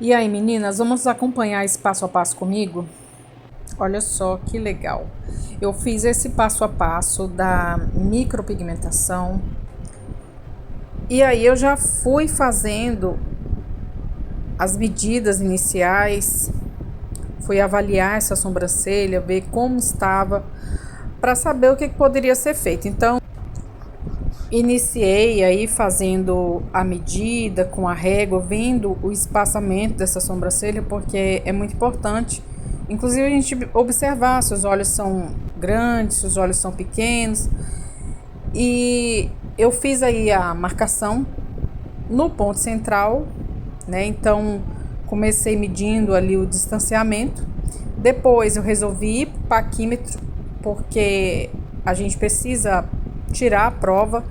E aí, meninas, vamos acompanhar esse passo a passo comigo? Olha só que legal. Eu fiz esse passo a passo da micropigmentação e aí eu já fui fazendo as medidas iniciais, fui avaliar essa sobrancelha, ver como estava, para saber o que poderia ser feito. Então, iniciei aí fazendo a medida com a régua, vendo o espaçamento dessa sobrancelha, porque é muito importante. Inclusive a gente observar se os olhos são grandes, se os olhos são pequenos. E eu fiz aí a marcação no ponto central, né? Então comecei medindo ali o distanciamento. Depois eu resolvi ir paquímetro, porque a gente precisa tirar a prova.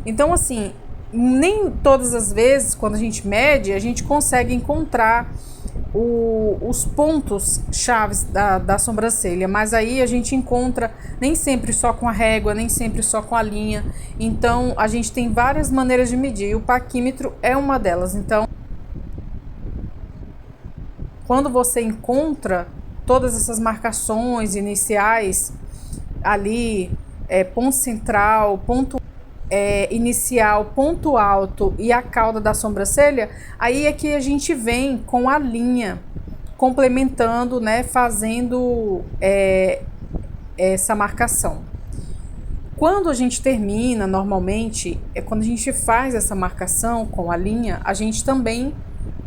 Então, assim, nem todas as vezes, quando a gente mede, a gente consegue encontrar os pontos chaves da sobrancelha, mas aí a gente encontra nem sempre só com a régua, nem sempre só com a linha. Então, a gente tem várias maneiras de medir e o paquímetro é uma delas. Então, quando você encontra todas essas marcações iniciais ali, ponto central, ponto inicial, ponto alto e a cauda da sobrancelha, aí é que a gente vem com a linha complementando, né, fazendo essa marcação. Quando a gente termina, normalmente, quando a gente faz essa marcação com a linha, a gente também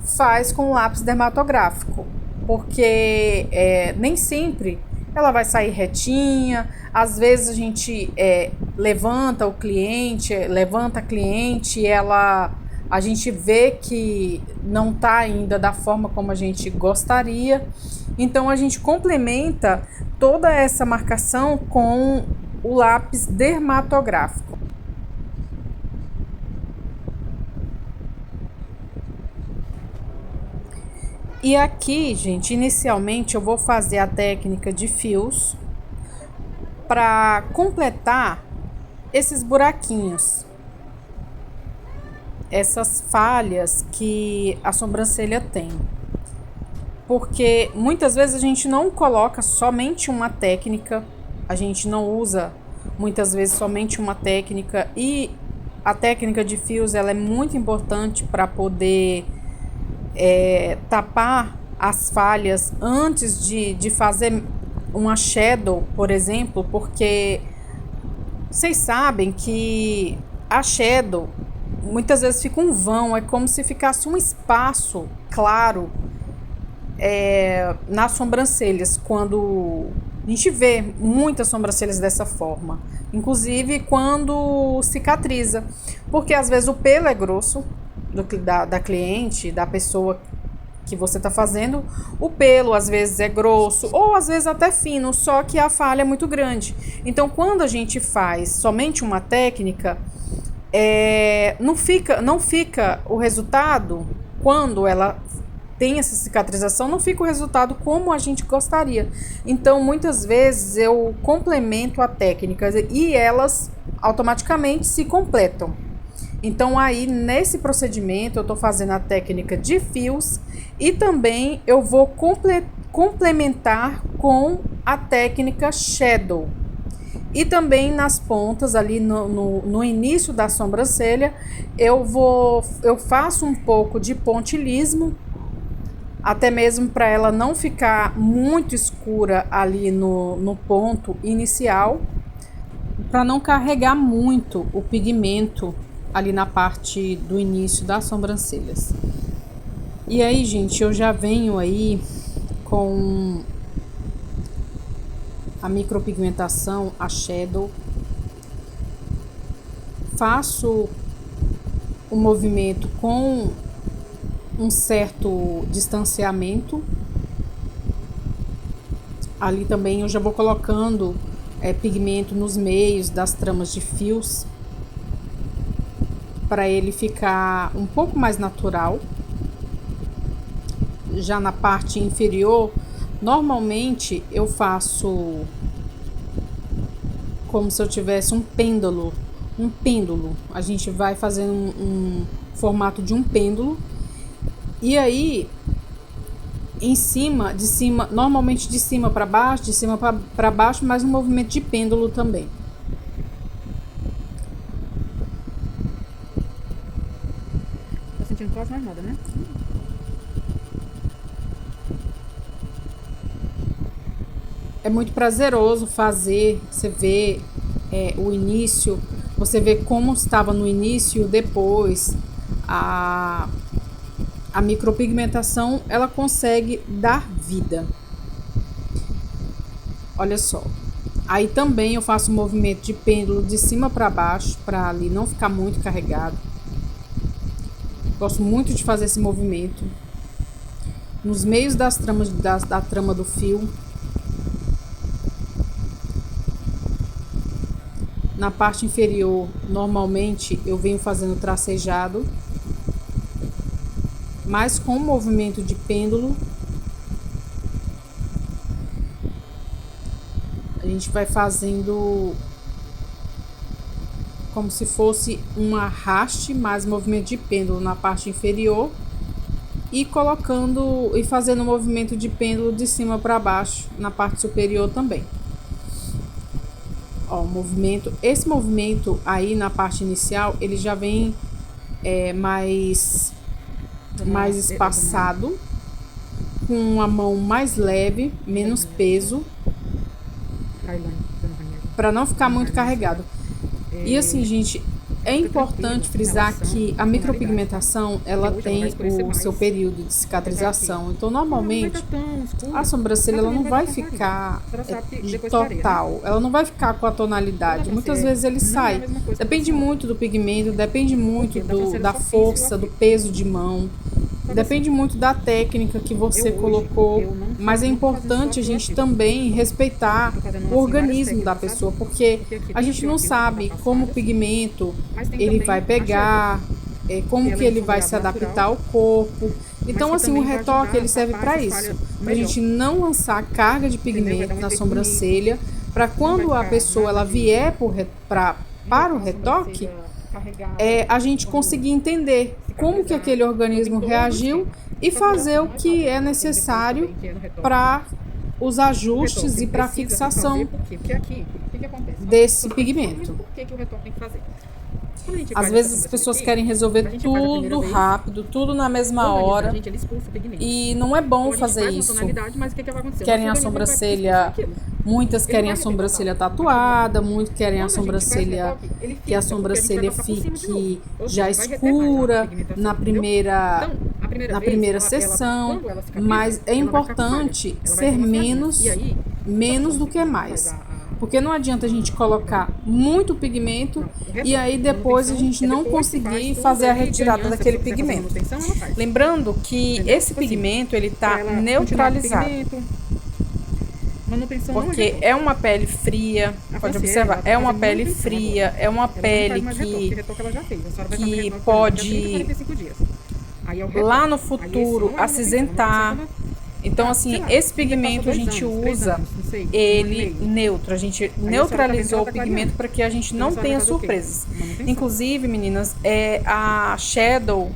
faz com o lápis dermatográfico, porque nem sempre ela vai sair retinha. Às vezes a gente levanta o cliente, levanta a cliente e a gente vê que não está ainda da forma como a gente gostaria. Então a gente complementa toda essa marcação com o lápis dermatográfico. E aqui, gente, inicialmente eu vou fazer a técnica de fios para completar esses buraquinhos, essas falhas que a sobrancelha tem. Porque muitas vezes a gente não coloca somente uma técnica, a gente não usa muitas vezes somente uma técnica, e a técnica de fios ela é muito importante para poder tapar as falhas antes de fazer uma shadow, por exemplo, porque vocês sabem que a shadow muitas vezes fica um vão, é como se ficasse um espaço claro nas sobrancelhas, quando a gente vê muitas sobrancelhas dessa forma, inclusive quando cicatriza, porque às vezes o pelo é grosso da cliente, da pessoa que você está fazendo, o pelo às vezes é grosso ou às vezes até fino, só que a falha é muito grande. Então, quando a gente faz somente uma técnica, não fica o resultado, quando ela tem essa cicatrização, não fica o resultado como a gente gostaria. Então, muitas vezes eu complemento a técnica e elas automaticamente se completam. Então, aí nesse procedimento eu estou fazendo a técnica de fios e também eu vou complementar com a técnica shadow. E também nas pontas, ali no início da sobrancelha, eu faço um pouco de pontilhismo, até mesmo para ela não ficar muito escura ali no ponto inicial, para não carregar muito o pigmento ali na parte do início das sobrancelhas. E aí, gente, eu já venho aí com a micropigmentação, a shadow. Faço o movimento com um certo distanciamento. Ali também eu já vou colocando pigmento nos meios das tramas de fios, para ele ficar um pouco mais natural. Já na parte inferior, normalmente eu faço como se eu tivesse um pêndulo. A gente vai fazendo um formato de um pêndulo. E aí em cima, de cima, normalmente de cima para baixo, de cima para baixo, mas um movimento de pêndulo também. Tá sentindo quase mais nada, né? É muito prazeroso fazer, você vê o início, você vê como estava no início e depois. A micropigmentação, ela consegue dar vida. Olha só. Aí também eu faço um movimento de pêndulo de cima para baixo, para ali não ficar muito carregado. Gosto muito de fazer esse movimento. Nos meios das tramas, da trama do fio. Na parte inferior, normalmente eu venho fazendo tracejado, mas com movimento de pêndulo. A gente vai fazendo como se fosse um arraste, mais movimento de pêndulo na parte inferior e colocando e fazendo movimento de pêndulo de cima para baixo na parte superior também. Ó, esse movimento aí na parte inicial, ele já vem mais espaçado, com a mão mais leve, menos peso, para não ficar muito carregado. E assim, gente, é importante frisar que a micropigmentação, ela tem o seu período de cicatrização. Então, normalmente, a sobrancelha ela não vai ficar de total, ela não vai ficar com a tonalidade. Muitas vezes ele sai. Depende muito do pigmento, depende muito da força, do peso de mão. Depende muito da técnica que você colocou, mas é importante a gente também respeitar o organismo da pessoa, porque a gente não sabe como o pigmento ele vai pegar, como que ele vai se adaptar ao corpo. Então, assim, o retoque ele serve para isso, para a gente não lançar carga de pigmento na sobrancelha, para quando a pessoa ela vier para o retoque, a gente conseguir entender como que aquele organismo reagiu e fazer o que é necessário para os ajustes e para a fixação desse pigmento. Às vezes as pessoas querem resolver tudo rápido, tudo na mesma hora, e não é bom fazer isso. Querem a sobrancelha, muitas querem a sobrancelha tatuada, muitos querem a sobrancelha que a sobrancelha fique já escura na primeira sessão, mas é importante ser menos do que mais. Porque não adianta a gente colocar muito pigmento e aí depois a gente não conseguir fazer a retirada daquele pigmento. Lembrando que esse pigmento ele está neutralizado. Porque é uma pele fria, pode observar, é uma pele fria, é uma pele que pode lá no futuro acinzentar. Então, assim, esse pigmento a gente usa ele neutro. A gente neutralizou o pigmento para que a gente não tenha surpresas. Inclusive, meninas, a Shadow,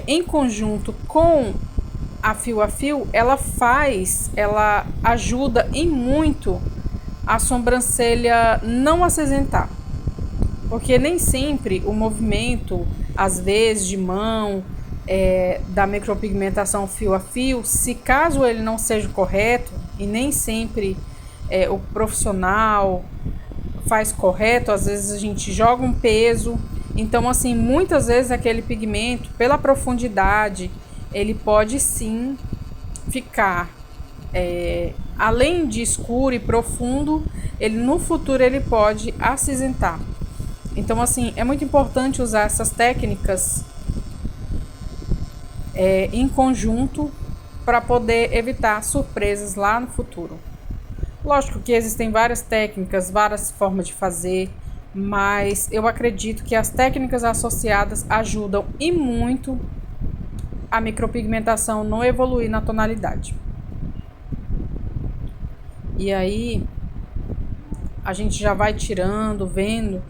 em conjunto com a Fio, ela ajuda em muito a sobrancelha não acinzentar. Porque nem sempre o movimento, às vezes, de mão, da micropigmentação fio a fio, se caso ele não seja correto, e nem sempre o profissional faz correto, às vezes a gente joga um peso, então assim, muitas vezes aquele pigmento, pela profundidade, ele pode sim ficar, além de escuro e profundo, no futuro ele pode acinzentar. Então assim, é muito importante usar essas técnicas em conjunto para poder evitar surpresas lá no futuro. Lógico que existem várias técnicas, várias formas de fazer, mas eu acredito que as técnicas associadas ajudam e muito a micropigmentação não evoluir na tonalidade. E aí a gente já vai tirando, vendo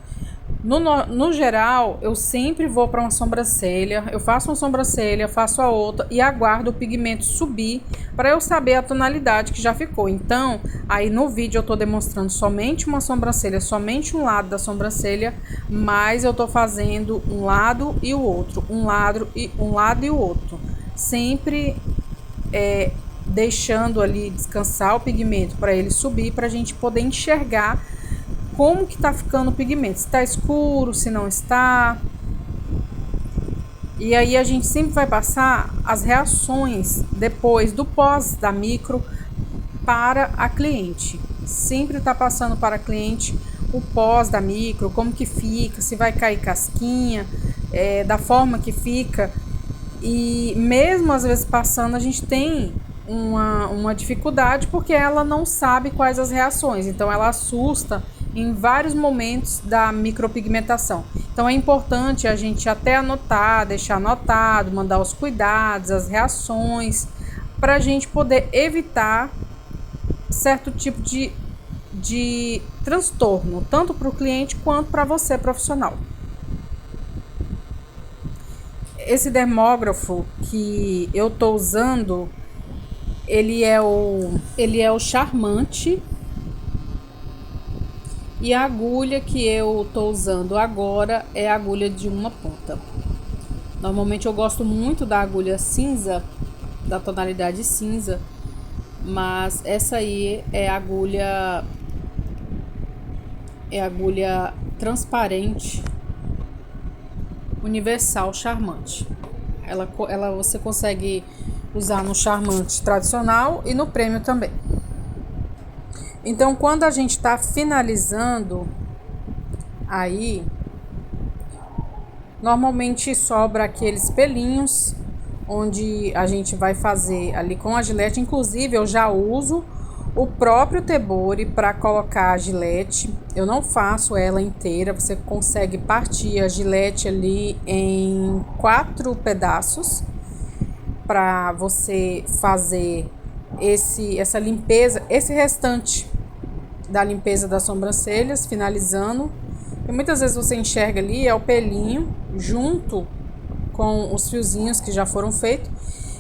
No geral, eu sempre vou para uma sobrancelha, eu faço uma sobrancelha, faço a outra e aguardo o pigmento subir para eu saber a tonalidade que já ficou. Então, aí no vídeo eu tô demonstrando somente uma sobrancelha, somente um lado da sobrancelha, mas eu tô fazendo um lado e o outro, um lado e o outro. Sempre deixando ali descansar o pigmento para ele subir, para a gente poder enxergar como que tá ficando o pigmento, se está escuro, se não está. E aí a gente sempre vai passar as reações depois do pós da micro para a cliente. Sempre tá passando para a cliente o pós da micro, como que fica, se vai cair casquinha, da forma que fica. E mesmo às vezes passando, a gente tem uma dificuldade porque ela não sabe quais as reações, então ela assusta em vários momentos da micropigmentação. Então é importante a gente até anotar, deixar anotado, mandar os cuidados, as reações, para a gente poder evitar certo tipo de transtorno, tanto para o cliente quanto para você profissional. Esse dermógrafo que eu tô usando, ele é o Charmante. E a agulha que eu tô usando agora é a agulha de uma ponta. Normalmente eu gosto muito da agulha cinza, da tonalidade cinza, mas essa aí é agulha transparente universal Charmante. Ela você consegue usar no Charmante tradicional e no Premium também. Então, quando a gente está finalizando, aí normalmente sobra aqueles pelinhos onde a gente vai fazer ali com a gilete. Inclusive, eu já uso o próprio Tebori para colocar a gilete. Eu não faço ela inteira, você consegue partir a gilete ali em 4 pedaços para você fazer essa limpeza, esse restante da limpeza das sobrancelhas, finalizando. E muitas vezes você enxerga ali o pelinho junto com os fiozinhos que já foram feitos.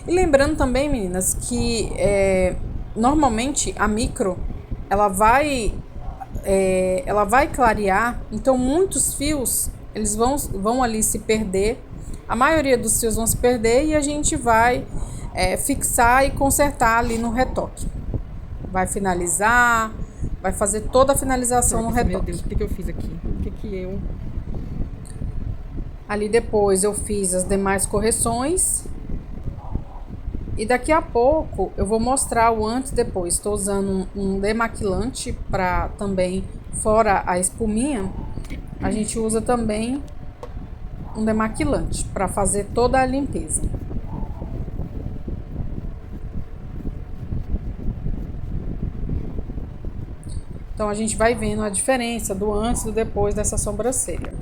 E lembrando também, meninas, que normalmente a micro ela vai clarear, então muitos fios eles vão ali se perder. A maioria dos fios vão se perder e a gente vai fixar e consertar ali no retoque. Vai finalizar, vai fazer toda a finalização no retoque. Meu Deus, o que eu fiz aqui? O que eu... Ali depois eu fiz as demais correções. E daqui a pouco eu vou mostrar o antes e depois. Estou usando um demaquilante para também, fora a espuminha, a gente usa também um demaquilante para fazer toda a limpeza. Então a gente vai vendo a diferença do antes e do depois dessa sobrancelha.